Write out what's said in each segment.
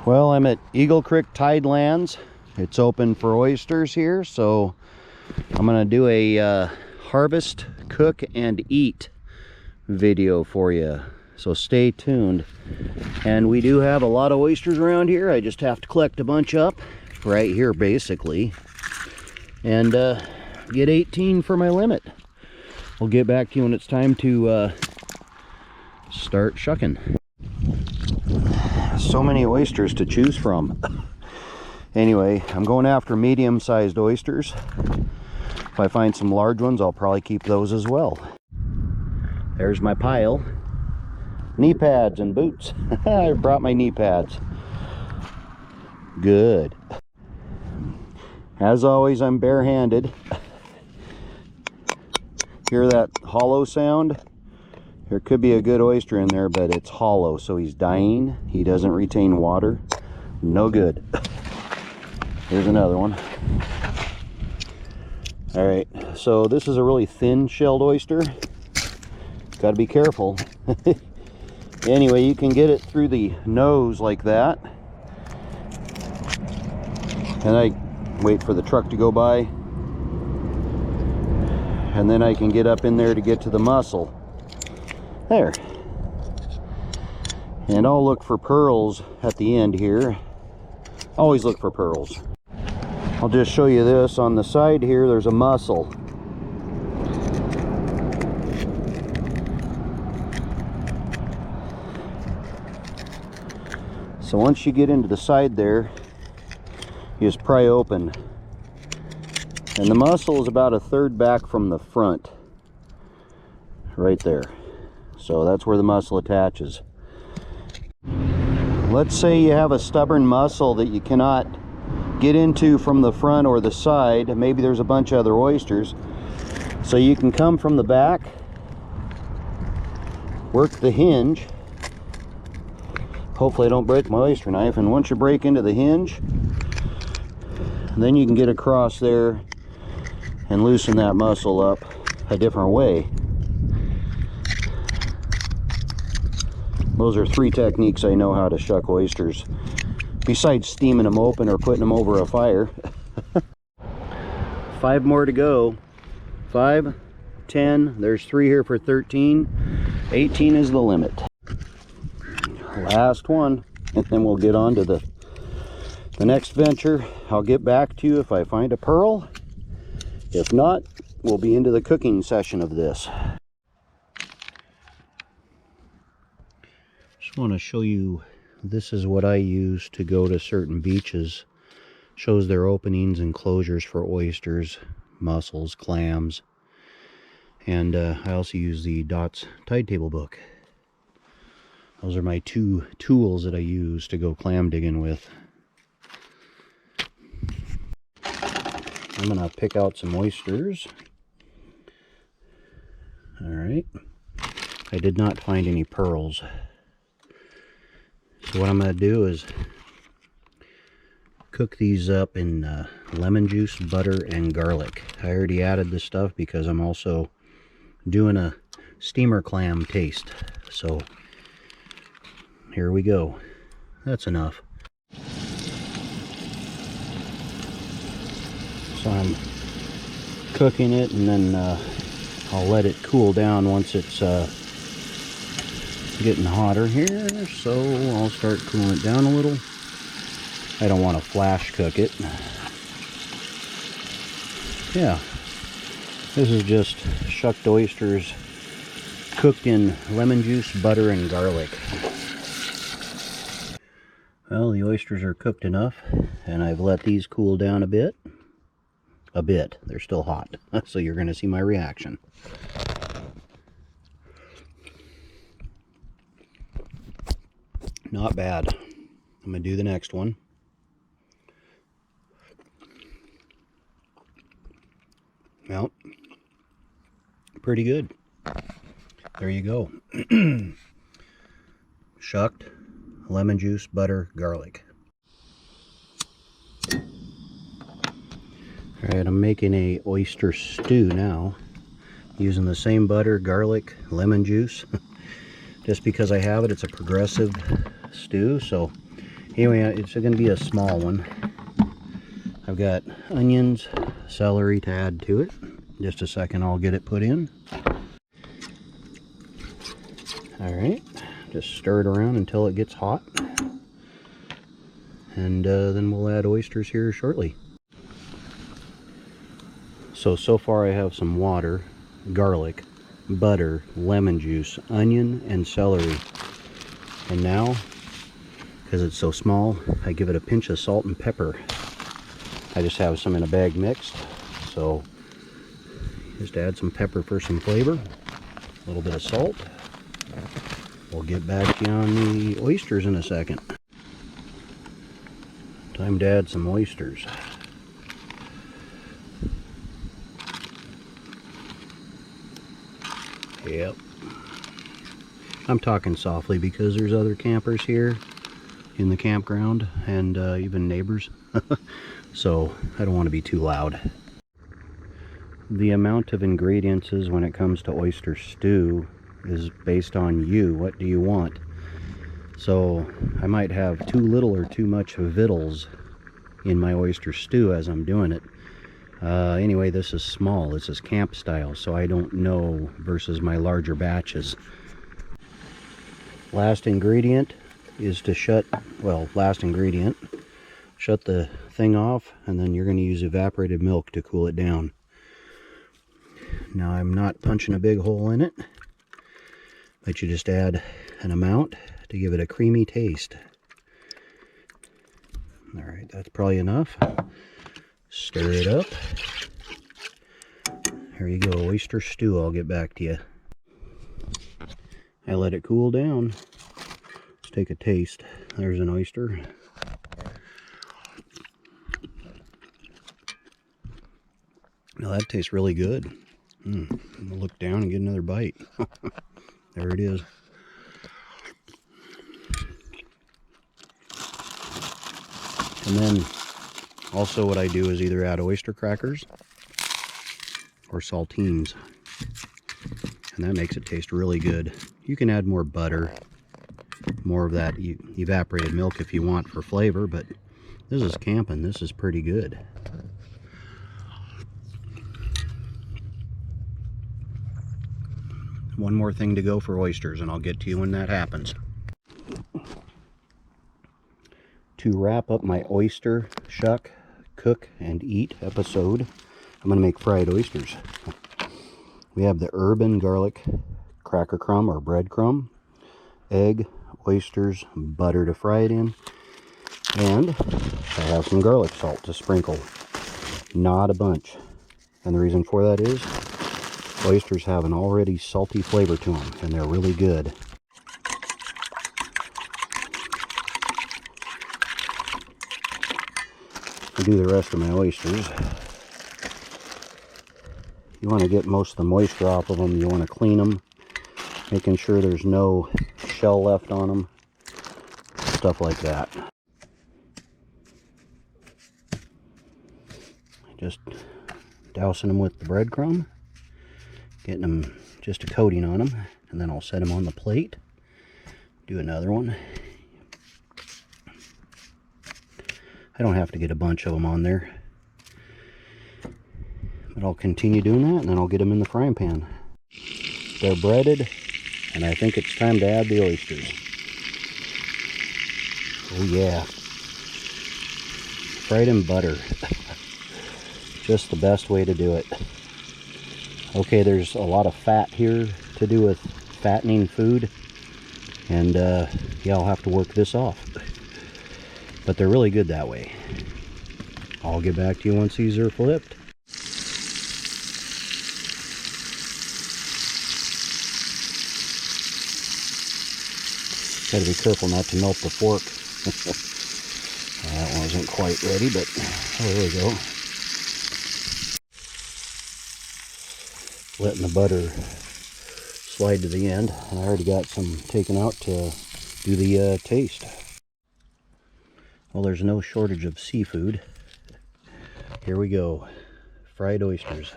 Well, I'm at Eagle Creek Tidelands. It's open for oysters here, so I'm gonna do a harvest, cook, and eat video for you. So stay tuned. And we do have a lot of oysters around here. I just have to collect a bunch up right here, basically, and get 18 for my limit. We'll get back to you when it's time to start shucking. So many oysters to choose from. Anyway, I'm going after medium-sized oysters. If I find some large ones, I'll probably keep those as well. There's my pile. Knee pads and boots. I brought my knee pads. Good. As always, I'm barehanded. Hear that hollow sound? There could be a good oyster in there, but it's hollow, so he's dying. He doesn't retain water. No good. Here's another one. All right, so this is a really thin-shelled oyster. Got to be careful. Anyway, you can get it through the nose like that. And I wait for the truck to go by. And then I can get up in there to get to the muscle. There. And I'll look for pearls at the end here. Always look for pearls. I'll just show you this. On the side here, there's a mussel. So once you get into the side there, you just pry open. And the mussel is about a third back from the front. Right there. So that's where the mussel attaches. Let's say you have a stubborn mussel that you cannot get into from the front or the side. Maybe there's a bunch of other oysters. So you can come from the back, work the hinge. Hopefully I don't break my oyster knife. And once you break into the hinge, then you can get across there and loosen that mussel up a different way. Those are 3 techniques I know how to shuck oysters, besides steaming them open or putting them over a fire. 5 more to go. 5, 10, there's 3 here for 13. 18 is the limit. Last one, and then we'll get on to the next venture. I'll get back to you if I find a pearl. If not, we'll be into the cooking session of this. Just want to show you, this is what I use to go to certain beaches. Shows their openings and closures for oysters, mussels, clams, and I also use the Dots Tide Table book. Those are my 2 tools that I use to go clam digging with. I'm gonna pick out some oysters. All right. I did not find any pearls. So what I'm going to do is cook these up in lemon juice, butter, and garlic. I already added this stuff because I'm also doing a steamer clam taste. So here we go. That's enough. So I'm cooking it, and then I'll let it cool down once it's getting hotter here, so I'll start cooling it down a little. I don't want to flash cook it. Yeah, this is just shucked oysters cooked in lemon juice, butter, and garlic. Well, the oysters are cooked enough, and I've let these cool down a bit. They're still hot, so you're going to see my reaction. Not bad. I'm going to do the next one. Well, pretty good. There you go. Shucked, lemon juice, butter, garlic. Alright, I'm making a oyster stew now, using the same butter, garlic, lemon juice. Just because I have it, it's a progressive stew, so Anyway, it's going to be a small one. I've got onions, celery to add to it. Just a second, I'll get it put in. Alright, just stir it around until it gets hot. And then we'll add oysters here shortly. So far I have some water, garlic, butter, lemon juice, onion, and celery. And now, because it's so small, I give it a pinch of salt and pepper. I just have some in a bag mixed, so just add some pepper for some flavor, a little bit of salt. We'll get back to you on the oysters in a second. Time to add some oysters. Yep. I'm talking softly because there's other campers here in the campground and even neighbors. So I don't want to be too loud. The amount of ingredients when it comes to oyster stew is based on you. What do you want? So I might have too little or too much victuals in my oyster stew as I'm doing it. Anyway, this is small. This is camp style, so I don't know versus my larger batches. Last ingredient is to shut the thing off, and then you're going to use evaporated milk to cool it down. Now I'm not punching a big hole in it, but you just add an amount to give it a creamy taste. Alright, that's probably enough. Stir it up. Here you go, oyster stew. I'll get back to you. I let it cool down. Let's take a taste. There's an oyster. Now that tastes really good. I'm gonna look down and get another bite. There it is. And then also what I do is either add oyster crackers or saltines, and that makes it taste really good. You can add more butter, more of that evaporated milk if you want for flavor, but this is camping. This is pretty good. One more thing to go for oysters, and I'll get to you when that happens. To wrap up my oyster, shuck, cook, and eat episode, I'm going to make fried oysters. We have the herb and garlic cracker crumb or bread crumb, egg, oysters, butter to fry it in, and I have some garlic salt to sprinkle. Not a bunch. And the reason for that is oysters have an already salty flavor to them, and they're really good. I do the rest of my oysters. You want to get most of the moisture off of them. You want to clean them, making sure there's no shell left on them, stuff like that. Just dousing them with the breadcrumb, getting them just a coating on them, and then I'll set them on the plate. Do another one. I don't have to get a bunch of them on there, but I'll continue doing that, and then I'll get them in the frying pan. They're breaded, and I think it's time to add the oysters. Oh yeah. Fried in butter. Just the best way to do it. Okay, there's a lot of fat here to do with fattening food, and yeah, I'll have to work this off. But they're really good that way. I'll get back to you once these are flipped. Gotta be careful not to melt the fork. That one wasn't quite ready, but oh, there we go. Letting the butter slide to the end. I already got some taken out to do the taste. Well, there's no shortage of seafood. Here we go. Fried oysters.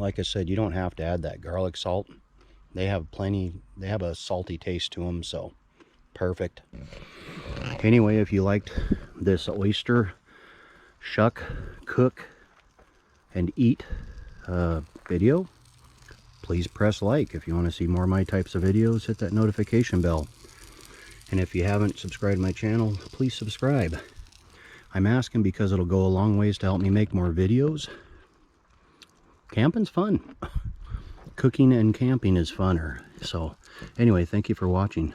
like I said, you don't have to add that garlic salt. They have plenty, they have a salty taste to them, so perfect. Anyway, if you liked this oyster shuck, cook, and eat video, please press like. If you want to see more of my types of videos, hit that notification bell. And if you haven't subscribed to my channel, please subscribe. I'm asking because it'll go a long ways to help me make more videos. Camping's fun. Cooking and camping is funner. So anyway, thank you for watching.